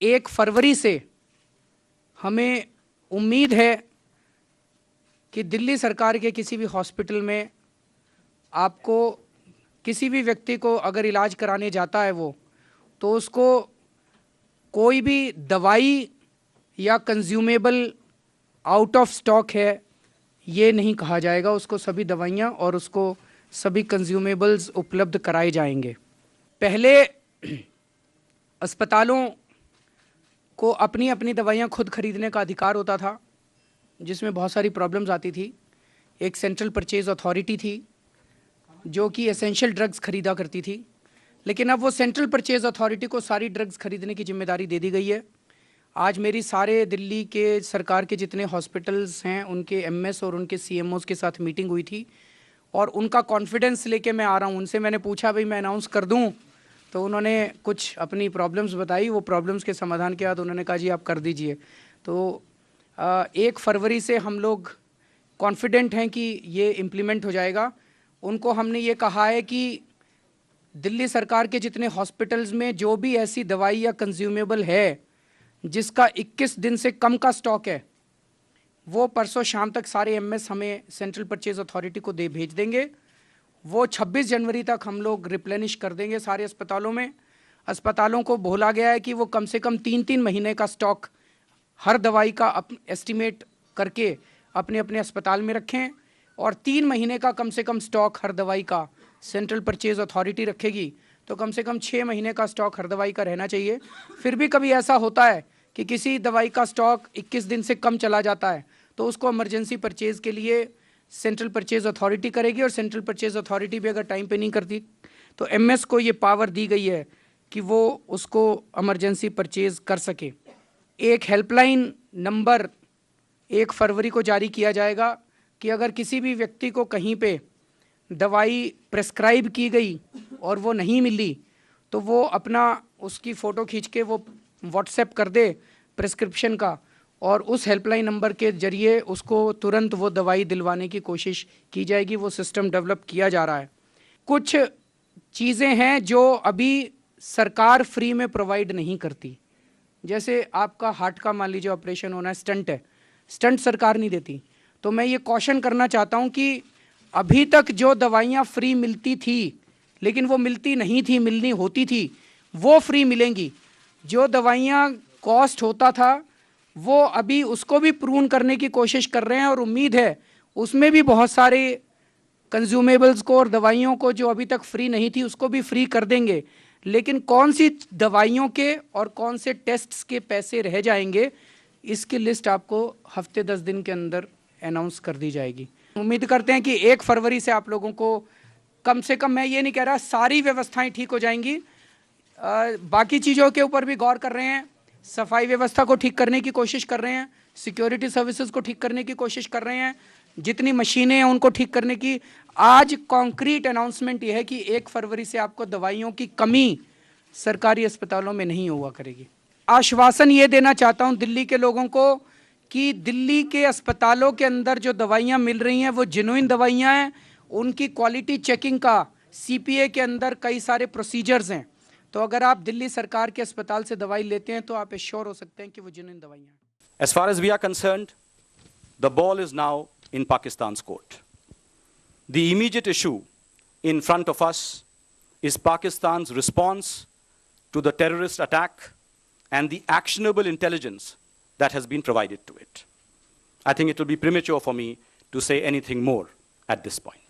1 फरवरी से हमें उम्मीद है कि दिल्ली सरकार के किसी भी हॉस्पिटल में आपको किसी भी व्यक्ति को अगर इलाज कराने जाता है वो, तो उसको कोई भी दवाई या कंज्यूमेबल आउट ऑफ स्टॉक है ये नहीं कहा जाएगा। उसको सभी दवाइयाँ और उसको सभी कंज्यूमेबल्स उपलब्ध कराए जाएंगे। पहले अस्पतालों को अपनी अपनी दवाइयाँ खुद खरीदने का अधिकार होता था, जिसमें बहुत सारी प्रॉब्लम्स आती थी। एक सेंट्रल परचेज अथॉरिटी थी जो कि एसेंशियल ड्रग्स खरीदा करती थी, लेकिन अब वो सेंट्रल परचेज अथॉरिटी को सारी ड्रग्स खरीदने की जिम्मेदारी दे दी गई है। आज मेरी सारे दिल्ली के सरकार के जितने हॉस्पिटल्स हैं उनके एमएस और उनके सीएमओस के साथ मीटिंग हुई थी और उनका कॉन्फिडेंस लेके मैं आ रहा हूँ। उनसे मैंने पूछा भाई मैं अनाउंस कर दूँ, तो उन्होंने कुछ अपनी प्रॉब्लम्स बताई। वो प्रॉब्लम्स के समाधान के बाद उन्होंने कहा जी आप कर दीजिए। तो 1 फरवरी से हम लोग कॉन्फिडेंट हैं कि ये इम्प्लीमेंट हो जाएगा। उनको हमने ये कहा है कि दिल्ली सरकार के जितने हॉस्पिटल्स में जो भी ऐसी दवाई या कंज्यूमेबल है जिसका 21 दिन से कम का स्टॉक है, वो परसों शाम तक सारे एमएस हमें सेंट्रल परचेज अथॉरिटी को भेज देंगे। वो 26 जनवरी तक हम लोग रिप्लेनिश कर देंगे सारे अस्पतालों में। अस्पतालों को बोला गया है कि वो कम से कम 3-3 महीने का स्टॉक हर दवाई का एस्टिमेट करके अपने अपने अस्पताल में रखें और 3 महीने का कम से कम स्टॉक हर दवाई का सेंट्रल परचेज अथॉरिटी रखेगी, तो कम से कम 6 महीने का स्टॉक हर दवाई का रहना चाहिए। फिर भी कभी ऐसा होता है कि किसी दवाई का स्टॉक 21 दिन से कम चला जाता है, तो उसको इमरजेंसी परचेज के लिए सेंट्रल परचेज अथॉरिटी करेगी और सेंट्रल परचेज अथॉरिटी भी अगर टाइम पे नहीं करती तो एमएस को ये पावर दी गई है कि वो उसको इमरजेंसी परचेज कर सके। एक हेल्पलाइन नंबर 1 फरवरी को जारी किया जाएगा कि अगर किसी भी व्यक्ति को कहीं पे दवाई प्रेस्क्राइब की गई और वो नहीं मिली, तो वो अपना उसकी फ़ोटो खींच के वो व्हाट्सएप कर दे प्रेस्क्रिप्शन का, और उस हेल्पलाइन नंबर के जरिए उसको तुरंत वो दवाई दिलवाने की कोशिश की जाएगी। वो सिस्टम डेवलप किया जा रहा है। कुछ चीज़ें हैं जो अभी सरकार फ्री में प्रोवाइड नहीं करती, जैसे आपका हार्ट का मान लीजिए ऑपरेशन होना है, स्टंट है, स्टंट सरकार नहीं देती। तो मैं ये कॉशन करना चाहता हूँ कि अभी तक जो दवाइयाँ फ्री मिलती थी, लेकिन वो मिलती नहीं थी, मिलनी होती थी, वो फ्री मिलेंगी। जो दवाइयाँ कॉस्ट होता था वो अभी उसको भी प्रूव करने की कोशिश कर रहे हैं और उम्मीद है उसमें भी बहुत सारे कंज्यूमेबल्स को और दवाइयों को जो अभी तक फ्री नहीं थी उसको भी फ्री कर देंगे। लेकिन कौन सी दवाइयों के और कौन से टेस्ट्स के पैसे रह जाएंगे, इसकी लिस्ट आपको हफ्ते 10 दिन के अंदर अनाउंस कर दी जाएगी। उम्मीद करते हैं कि 1 फरवरी से आप लोगों को कम से कम, मैं ये नहीं कह रहा सारी व्यवस्थाएं ठीक हो जाएंगी, बाकी चीज़ों के ऊपर भी गौर कर रहे हैं। सफाई व्यवस्था को ठीक करने की कोशिश कर रहे हैं, सिक्योरिटी सर्विसेज को ठीक करने की कोशिश कर रहे हैं, जितनी मशीनें हैं उनको ठीक करने की। आज कॉन्क्रीट अनाउंसमेंट ये है कि 1 फरवरी से आपको दवाइयों की कमी सरकारी अस्पतालों में नहीं हुआ करेगी। आश्वासन ये देना चाहता हूँ दिल्ली के लोगों को कि दिल्ली के अस्पतालों के अंदर जो दवाइयाँ मिल रही हैं वो जेन्युइन दवाइयाँ हैं। उनकी क्वालिटी चेकिंग का सीपीए के अंदर कई सारे प्रोसीजर्स हैं। तो अगर आप दिल्ली सरकार के अस्पताल से दवाई लेते हैं तो आप एश्योर हो सकते हैं कि वो जेन्युइन दवाइयाँ हैं। As far as we are concerned, the ball is now in Pakistan's court. The immediate issue in front of us is Pakistan's response to the terrorist attack and the actionable intelligence that has been provided to it. I think it will be premature for me to say anything more at this point.